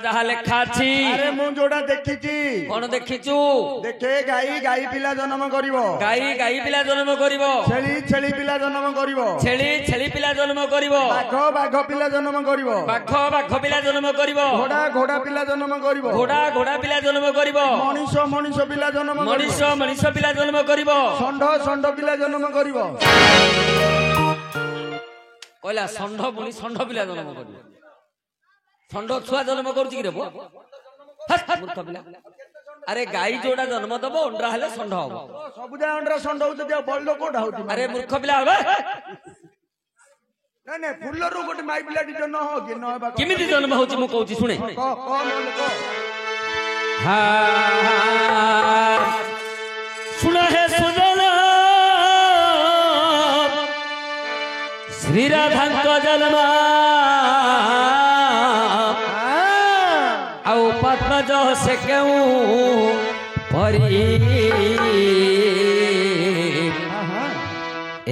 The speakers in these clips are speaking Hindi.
जहा लेखा छी अरे मु जोड़ा देखिची कोन देखिचु देखे गाई गाई पिला जन्म करिवो गाई गाई पिला जन्म करिवो छेली छेली पिला जन्म करिवो छेली छेली पिला जन्म करिवो बाघ बाघ पिला जन्म करिवो बाघ बाघ पिला जन्म करिवो घोड़ा घोड़ा पिला जन्म करिवो घोड़ा घोड़ा पिला जन्म करिवो मनीष मनीष पिला जन्म मनीष मनीष पिला जन्म करिवो षंढ षंढ पिला जन्म करिवो कहला षंढ पुणी षंढ पिला जन्म करिवो षंढ छुआ जन्म करूची कि रे बो मूर्ख पिला अरे गाई जोड़ा जन्म दब अंडा हेले षंढ हबो सबुजा अंडा षंढ होते जे बल्ड कोडा होती अरे मूर्ख पिला हबे नै नै फुल्लरू गोटे माई पिला डी जन्म हो कि न होबा किमिति जन्म होची मु कहूची सुने क मोले क हा सुना है सुजन श्री राधा का जन्म आउ पद्मज से क्यों परी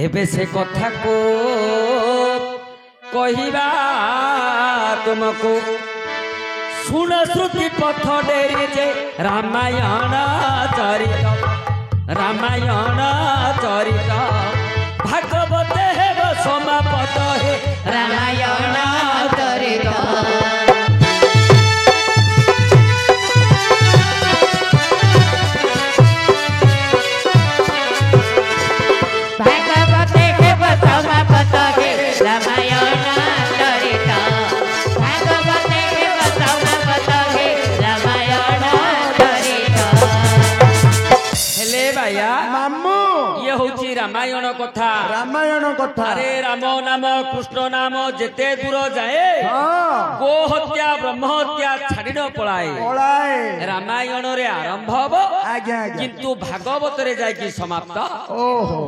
एबे से कथा को कहिबा तुमको सुन श्रुति पथ डेरी जे रामायण चरित भागवत हे समापत हे रामायण चरित भागवत हे समापत हे रामायण चरित भागवत हे समापत हे रामायण चरित हेले भाया मामू ये होची रामायण कथा अरे राम नाम कृष्ण नाम जेते दूर जाए गो हत्या ब्रह्म हत्या छाड़ी न पलाए रामायण रे आरंभ हबो किंतु भागवत रे जाय कि समाप्त ओहो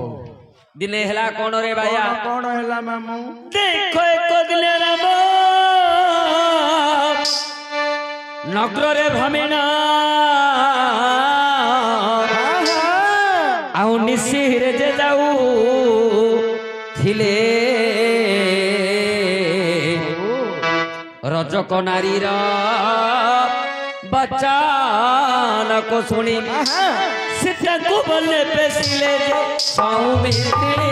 दिने हेला कोन रे भाया कोन हेला मामू देखो एक दिने राम नगर रे भ्रमण आउ निशिरे जे जाऊ थिले रजक नारीर बचान को सुनी सीता को बोले पेसिले सौमित्री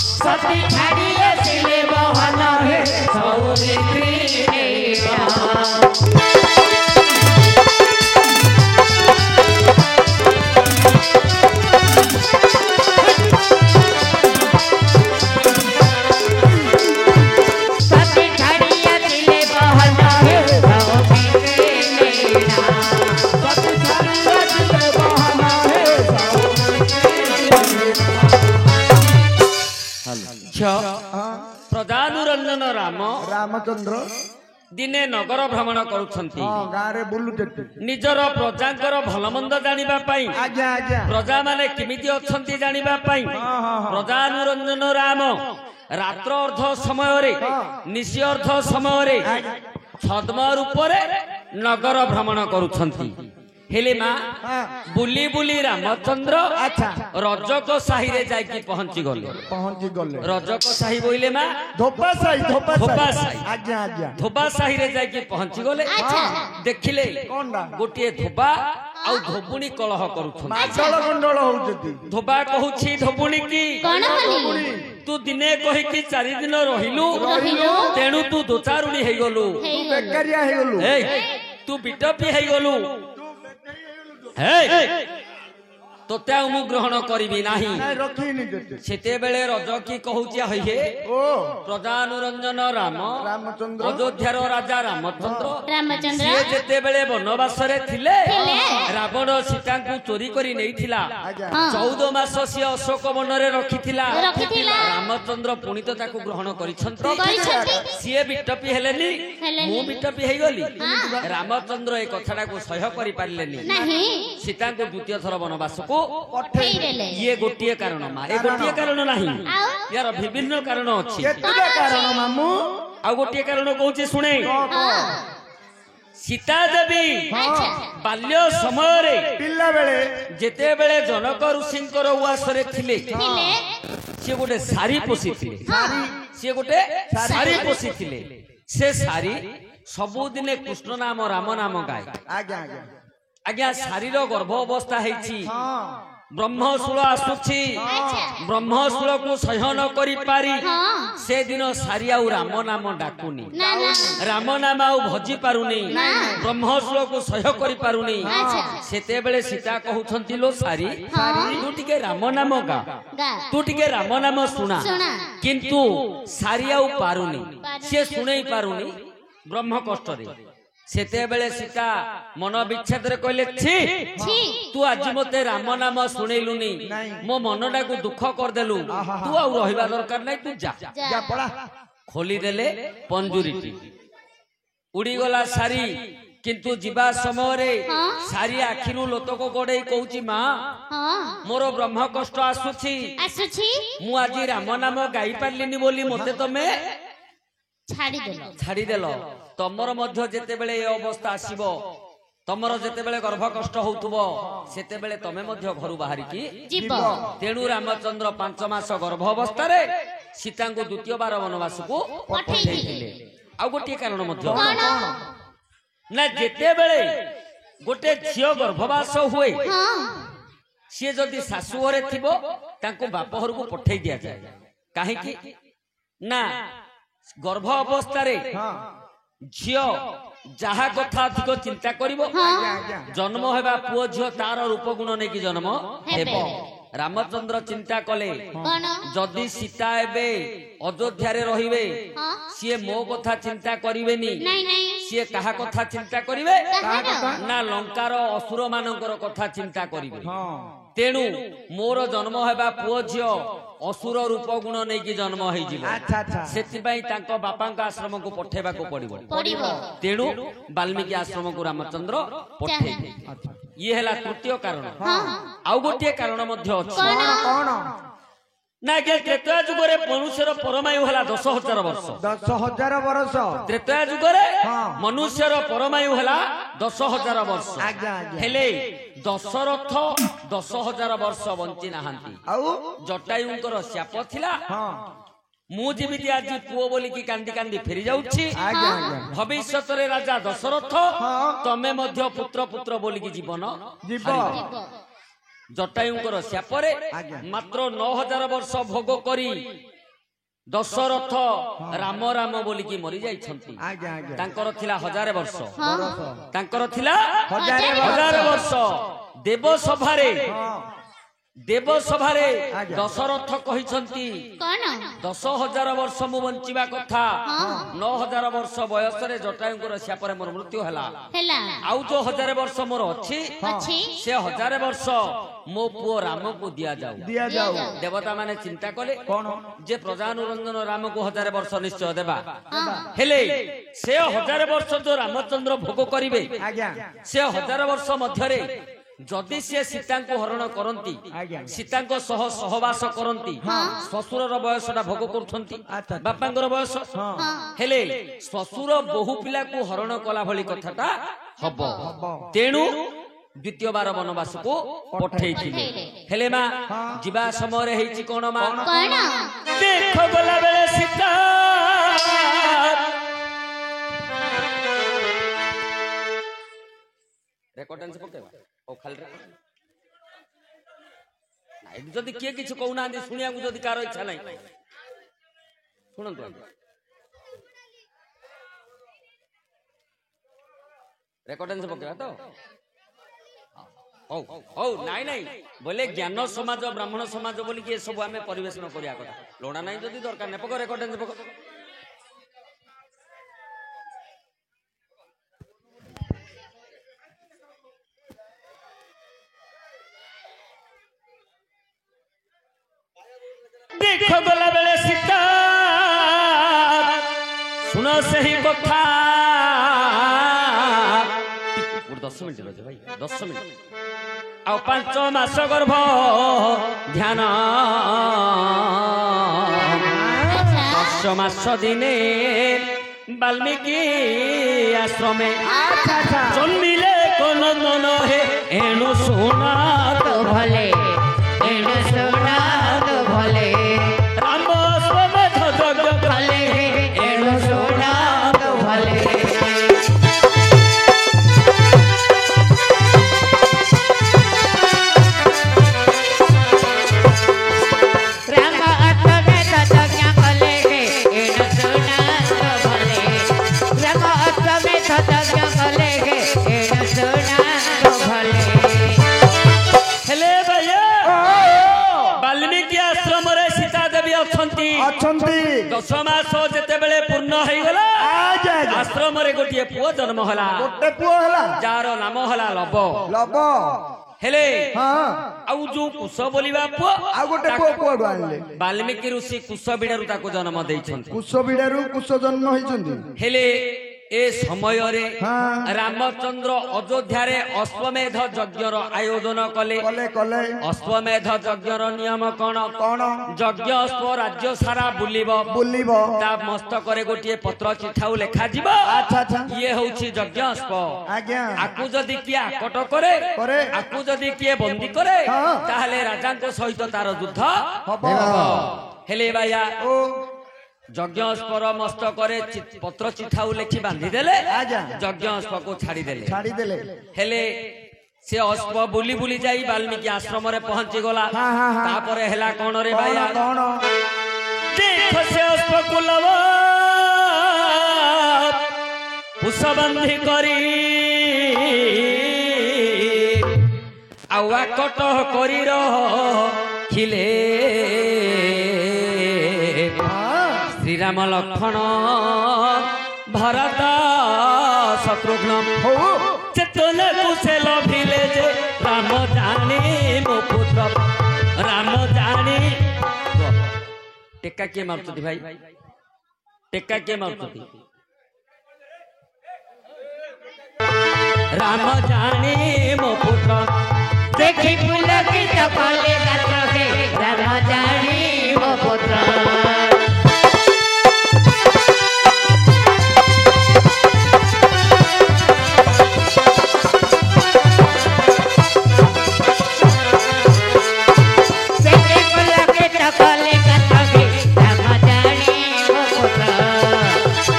सती छाड़िए सिले बहन हे सौमित्री प्रजानुरंजन राम रामचंद्र दिने नगर भ्रमण करुछंती गारे बुलुचंती निजर प्रजांकर भलमंद जानिबा पई आज्ञा आज्ञा प्रजा माने किमिति अछंती जानिबा पई प्रजानुरंजन राम रात्र अर्ध समय रे निशी अर्ध समय रे छद्म रूप रे नगर भ्रमण करुछंती हेले मा बुली बुली रामचंद्र अच्छा रजक साही रे जाई की पहुंची गले रजक साही बोइले मा धोपा साही आज्ञा आज्ञा धोबा साही रे जाई की पहुंची गले देखिले गोटिए धोबा आउ धोबुणी कलह करूछन माछळ गंडळ होउछती धोबा कहूछि धोबुणी की तू दिने कहि की 4 दिन रहिलु तेणु तू दोचारुणी हे गलु बेकारिया हे गलु तू बिटपी हे गलु तोते मु ग्रहण करी नाही सेते बेले रज की कहूची हे प्रजानुरंजन राम रामचंद्र अयोध्यार राजा रामचंद्र रामचंद्र से जेते बेले वनवास रे थिले रावण सीता को चोरी करी नेइथिला 14 मास सी अशोक वन रे रखिथिला रामचंद्र पुणी तो ताको ग्रहण करिछंती सीए बिटपी हेलेनी मु बिटपी हे गली रामचंद्र ए कथाटा को सह्य करि पारलेनी सीता को द्वितीय थर वनवास को ये गोटिए कारण मा ए गोटिए कारण नाही यार विभिन्न कारण अछि केतला कारण मामू आ गोटिए कारण कहूची सुने सीता देवी बाल्य समय रे पिल्ला बेले जेते बेले जनक ऋषिंकर उवास रे थिले से गोटे सारी पोषिथिले सी गोटे सारी पोषिथिले से सारी सबुदिने कृष्ण नाम राम नाम गाए आज्ञा आज्ञा आज्ञा सारीर गर्भ अवस्था हेछि ब्रह्मशूल आसुछि ब्रह्मशूल को सहन करि पारी से दिन सारी आउ राम नाम डाकुनी राम नाम आउ भजी पारुनी ब्रह्मशूल को सह्य करि पारुनी सेते बेले सीता कहउछंती लो सारी तू टिके राम नाम गा तू टिके राम नाम सुना किंतु सारी आउ पारुनी से सुनै पारुनी ब्रह्म कष्ट रे सेते बेले सीता मन विच्छेद रे कहले छी तू आज मते राम नाम सुनेलुनी मो मनटा को दुख कर देलु तू आ रहिबा दरकार नै तू जा जा पड़ा खोली देले पंजुरीटी उड़ी गला सारी किंतु जीवा समय रे सारी आखिरु लोतक गोडे कहूची मां मोर ब्रह्म कष्ट आसुछि मु आज राम नाम गाई पारलिनी बोली मते तमे छाड़ी देलो तमर मध्य जेते बेले ए अवस्था आसीबो तमर जेते बेले गर्भ कष्ट होउतबो सेते बेले तमे मध्य घरु बाहरी की जीवो तेणु रामचंद्र 5 मास गर्भ अवस्था रे सीता को द्वितीय बार वनवास को पठेइथिले आ गोटे कारण मध्य ना जेते बेले गोटे झियो गर्भवास हुए सी जदि सासु घरे थिबो तांको बाप घर को पठेइ दिया जाय काहे की ना गर्भ अवस्था रे झियो जहा कथा अधिक चिंता करिवो जन्म हेबा पुओ झियो तार रूप गुण नै कि जन्म हेबो रामचंद्र चिंता कले जदि सीता एबे अयोध्या रे रहिबे सी मो कथा चिंता करिवेनी सी कहा कथा चिंता करिवे ना लंकार असुर मानकर कथा चिंता करिवे तेणु मोर जन्म हेबा पुओ झियो असुर रूप गुण नै कि जन्म हेइ जिवो अच्छा अच्छा सेति पई तांको बापांका आश्रम को पठेबा को पड़िबो तेणु वाल्मीकि आश्रम को रामचंद्र पठेइ ये हला तृतीय कारण आउ गोटे कारण मध्य अछि कौन ना के त्रेता युग रे मनुष्यर परमायु हला 10,000 वर्ष 10,000 वर्ष त्रेता युग रे मनुष्यर परमायु हला 10,000 वर्ष आज्ञा आज्ञा हेले दशरथ 10,000 वर्ष बंची नाहांती आउ जटायुंकर शाप थिला हां मु जीवित आज पुओ बोली की कांदी कांदी फेरी जाउछि आज्ञा आज्ञा भविष्यत रे राजा दशरथ तमे मध्य पुत्र पुत्र बोली की जीवन जीव जटायुंकर शापरे मात्र 9,000 वर्ष भोग करी दशरथ राम राम बोली की मरी जाइछंती आज्ञा आज्ञा तांकर थिला 1000 वर्ष तांकर थिला 1000 वर्ष देव सभारे दशरथ कहिछंती 10,000 वर्ष मु बंचिबा कथा 9,000 वर्ष बयस रे जटायुंकर शापरे मोर मृत्यु हला आउ जो 1000 वर्ष मोर अछि से 1000 वर्ष मो पुओ राम को दिया जाऊ देवता माने चिंता कले कौन जे प्रजानुरंजन राम को 1000 वर्ष निश्चय देबा हेले से 1000 वर्ष जो रामचंद्र भोग करिवे आज्ञा से 1000 वर्ष मध्यरे जदि से सीता को हरण करती सीता को सहवास करती ससुर बयसटा भोग करथंती बापांगर बयस हेले ससुर बहु पिला को हरण कला भली कथाटा हबो तेणु द्वितीय बार वनवास को पठेइथिले हेले मा जीवा समय रे हेछि कोन मा देखो गला बेले सीता रेकॉर्डिंग से पकेबा ओ खाली नाइ जदि के किछ कहउना दे सुनिया को जदि कार इच्छा नै सुनंतु रेकॉर्डिंग से पकेबा तो हो नाइ नाइ बोले ज्ञान समाज ब्राह्मण समाज बोली के सब हमें परिवेशन करिया कथा लोडा नै जदि दरकार नै पक रेकॉर्डिंग से पक देखो गला बेले सीता सुनो सही कथा 10 मिनिट रह भाई 10 मिनिट आ 5 मास गर्भ ध्यान 10 मास दिने वाल्मीकि आश्रमे जन्मिले कोन मन हे एणु सुना तो भले एणु सुना तो भले राम स्वमेध जग 10 ମାସ ଯେତେବେଳେ ପୂର୍ଣ୍ଣ ହେଇଗଲା ଆଜ୍ଞା ଆଜ୍ଞା ଆଶ୍ରମ ରେ ଗୋଟିଏ ପୁଅ ଜନ୍ମ ହେଲା ଗୋଟେ ପୁଅ ହେଲା ଯାହାର ନାମ ହେଲା ଲବ ଲବ ହେଲେ ହଁ ଆଉ ଯୋଉ କୁଶ ବୋଲିବା ପୁଅ ଆଉ ଗୋଟେ ପୁଅ କୁଆଡୁ ଆଣିଲେ ବାଲ୍ମୀକି ଋଷି କୁଶ ବିଡାରୁ ତାକୁ ଜନ୍ମ ଦେଇଛନ୍ତି କୁଶ ବିଡାରୁ କୁଶ ଜନ୍ମ ହେଇଛନ୍ତି ହେଲେ ଏ ସମୟରେ ହଁ। ରାମଚନ୍ଦ୍ର ଅଯୋଧ୍ୟାରେ ଅଶ୍ୱମେଧ ଯଜ୍ଞର ଆୟୋଜନ କଲେ କଲେ କଲେ ଅଶ୍ୱମେଧ ଯଜ୍ଞର ନିୟମ କଣ କଣ ଯଜ୍ଞ ଅଶ୍ବ ରାଜ୍ୟ ସାରା ବୁଲିବ ବୁଲିବ ତା ମସ୍ତକରେ ଗୋଟିଏ ପତ୍ର ଚିଠାଉ ଲେଖାଯିବ ଆଚ୍ଛା ଆଚ୍ଛା ଇଏ ହଉଛି ଯଜ୍ଞ ଅଶ୍ବ ଆଜ୍ଞା ଆକୁ ଯଦି କିଏ ଆକଟ କରେ କରେ। ଆକୁ ଯଦି କିଏ ବନ୍ଦୀ କରେ ହଁ। ତାହେଲେ ରାଜାଙ୍କ ସହିତ ତାର ଯୁଦ୍ଧ ହବ ହେଲେ ବାୟା ଓ ଯଜ୍ଞ ଅଶ୍ବର ମସ୍ତକରେ ପତ୍ର ଚିଠାଉ ଲେଖି ବାନ୍ଧିଦେଲେ ଆଜ୍ଞା। ଯଜ୍ଞ ଅଶ୍ବକୁ ଛାଡିଦେଲେ ଛାଡିଦେଲେ ହେଲେ ସେ ଅଶ୍ବ ବୁଲି ବୁଲି ଯାଇ ବାଲ୍ମୀକି ଆଶ୍ରମରେ ପହଞ୍ଚି ଗଲା ହଁ, ହଁ, ହଁ। ତାପରେ ହେଲା କଣ ରେ କଣ ବାୟା କଣ ଦେଖ ସେ ଅଶ୍ବକୁ ଲବ ପୁଷ ବାନ୍ଧି କରି ଆଉ ଆକଟ କରି ରଖିଲେ ଶ୍ରୀରାମ ଲକ୍ଷ୍ମଣ ଭରତ ଶତ୍ରୁଘ୍ନ ହଉ ଚେତନାକୁ ସେ ଲଭିଲେ ଯେ ରାମ ଜାଣି ମୋ ପୁତ୍ର ରାମ ଜାଣି ଟେକା କିଏ ମାରୁଛନ୍ତି ଭାଇ ଟେକା କିଏ ମାରୁଛନ୍ତି ରାମ ଜାଣି ମୋ ପୁତ୍ର देखी पुलकित कले गात्र हे राम जानी मो पुत्र देखी पुलकित कले गात्र हे राम जानी मो पुत्र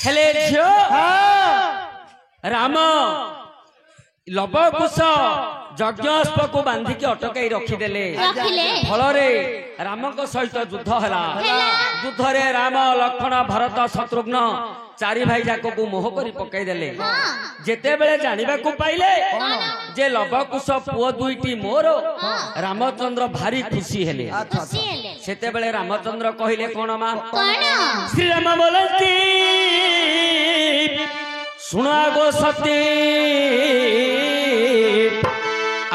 ହେଲେ ଝିଅ ରାମ ଲବକୁଶ ଯଜ୍ଞଅଶ୍ବକୁ ବାନ୍ଧିକି ଅଟକାଇ ରଖିଦେଲେ ଫଳରେ ରାମଙ୍କ ସହିତ ଯୁଦ୍ଧ ହେଲା ଯୁଦ୍ଧରେ ରାମ ଲକ୍ଷ୍ମଣ ଭରତ ଶତ୍ରୁଘ୍ନ ଚାରି ଭାଇ ଯାକକୁ ମୋହ କରି ପକାଇଦେଲେ ଯେତେବେଳେ ଜାଣିବାକୁ ପାଇଲେ ଯେ ଲବକୁଶ ପୁଅ ଦୁଇଟି ମୋର ରାମଚନ୍ଦ୍ର ଭାରି ଖୁସି ହେଲେ ସେତେବେଳେ ରାମଚନ୍ଦ୍ର କହିଲେ କଣ ମା ଶ୍ରୀରାମ ବୋଲନ୍ତି ଶୁଣ ଆଗ ସତୀ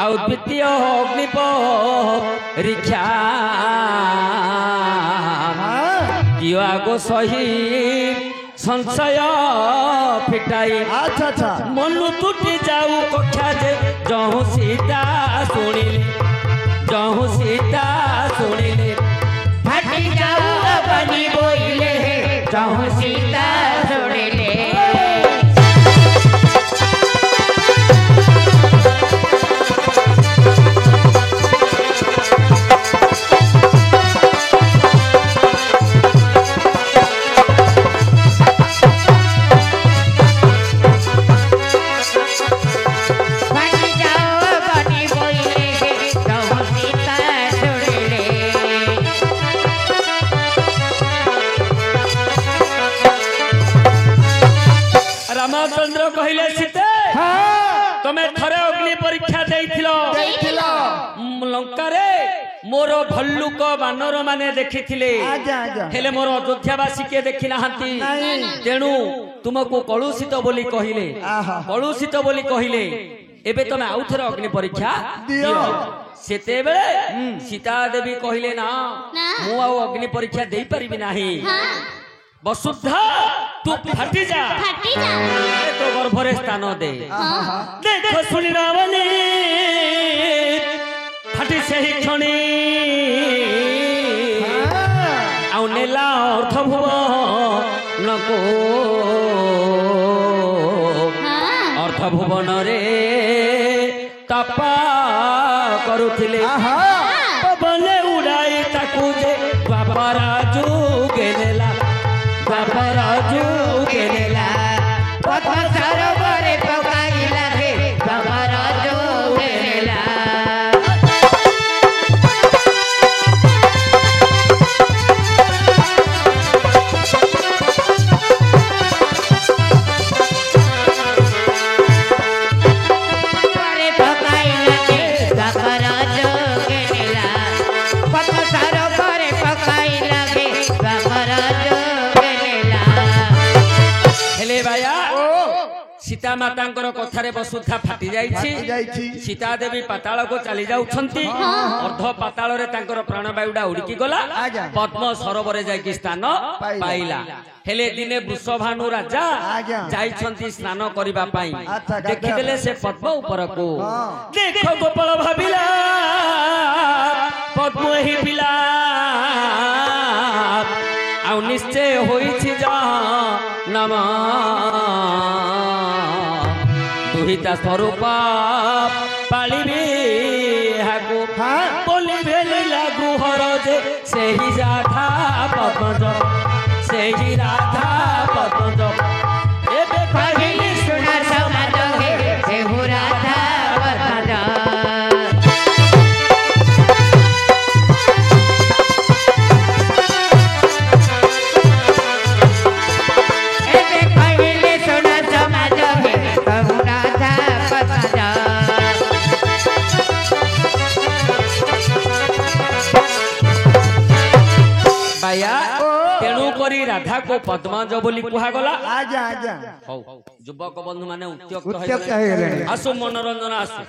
ଆଉ ଦ୍ୱିତୀୟ ଅଗ୍ନିପରୀକ୍ଷା ଦିଅ ଆଗ ସହି ସଂଶୟ ଫିଟାଇ ଆଚ୍ଛା ଆଚ୍ଛା ମନୁ ତୁଟି ଯାଉ କକ୍ଷା ଯେ ଯହୁଁ ସୀତା ଶୁଣିଲେ ଯହୁଁ ସୀତା ଶୁଣିଲେ फाटी जाऊ बनी बोइले जहु सीता सुनिले फाटी जाऊ बनी बोइले जहु सीता सुनिले ରାମଚନ୍ଦ୍ର କହିଲେ ସୀତେ ତମେ ଥରେ ଅଗ୍ନି ପରୀକ୍ଷା ଦେଇଥିଲ ଲଙ୍କାରେ ମୋର ଭଲ୍ଲୁକ ବାନର ମାନେ ଦେଖିଥିଲେ ଆଜ୍ଞା ଆଜ୍ଞା ହେଲେ ମୋର ଅଯୋଧ୍ୟାବାସୀ କିଏ ଦେଖି ନାହାନ୍ତି ତେଣୁ ତୁମକୁ କଳୁଷିତ ବୋଲି କହିଲେ ଆହା। କଳୁଷିତ ବୋଲି କହିଲେ ଏବେ ତମେ ଆଉ ଥରେ ଅଗ୍ନି ପରୀକ୍ଷା ଦିଅ। ସେତେବେଳେ ସୀତା ଦେବୀ କହିଲେ ନା ମୁଁ ଆଉ ଅଗ୍ନି ପରୀକ୍ଷା ଦେଇପାରିବି ନାହିଁ ବସୁଧା ତୁ ଫାଟି ଯା ତୋ ଗର୍ଭରେ ସ୍ଥାନ ଦେ ଦେଖ ଶୁଣି ରାବଣୀ ଫାଟି ସେହି କ୍ଷଣି ଆଉ ନେଲା ଅର୍ଥ ଭୁବନକୁ ଅର୍ଥ ଭୁବନରେ ତପା କରୁଥିଲେ ପବନ ଉଡାଇ ତାକୁ ଯେ ବାପରାଜୁ ଗେନେଲା ବାପରାଜୁ ଗେନେଲା पथ सरोवरे पकाइला हे बाबर जोगेला ସୀତା ମାତାଙ୍କର କଥାରେ ବସୁଧା ଫାଟି ଯାଇଛି। ସୀତା ଦେବୀ ପାତାଳକୁ ଚାଲି ଯାଉଛନ୍ତି। ଅର୍ଦ୍ଧ ପାତାଳରେ ତାଙ୍କର ପ୍ରାଣବାୟୁଟା ଉଡ଼ିକି ଗଲା। ପଦ୍ମ ସରୋବରରେ ଯାଇକି ସ୍ଥାନ ପାଇଲା। ହେଲେ ଦିନେ ବୃଷଭାନୁ ରାଜା ଯାଇଛନ୍ତି ସ୍ନାନ କରିବା ପାଇଁ। ଦେଖିଦେଲେ ସେ ପଦ୍ମ ଉପରକୁ। ଦେଖ ଗୋପାଳ ଭାବିଲା ପଦ୍ମ ହିଁ ପିଲା ଆଉ ନିଶ୍ଚୟ ହୋଇଛି ଯା ନାମ ଦୁହିତା ସ୍ୱରୂପ ପାଳିବି ଏହାକୁ ବୋଲି ଭେଳିଲା ଗୃହର ଯେ ସେହି ରାଧା ପଦ୍ମଜ ସେହି ରାଧା ପଦ୍ମଜ ଏବେ କହିଲି ଶୁଣ ସମାଜ ହେ ସେହୁ ରାଧା ପଦ୍ମଜ ଏବେ କହିଲି ଶୁଣ ସମାଜ ହେ ସେହୁ ରାଧା ପଦ୍ମଜ ବାୟା ତେଣୁ କରି ରାଧାକୁ ପଦ୍ମଜ ବୋଲି କୁହାଗଲା। ହଉ ଯୁବକ ବନ୍ଧୁ ମାନେ ଉତ୍ତ୍ୟକ୍ତ ହେଇଗଲେଣି। ଆସୁ ମନୋରଞ୍ଜନ ଆସୁ।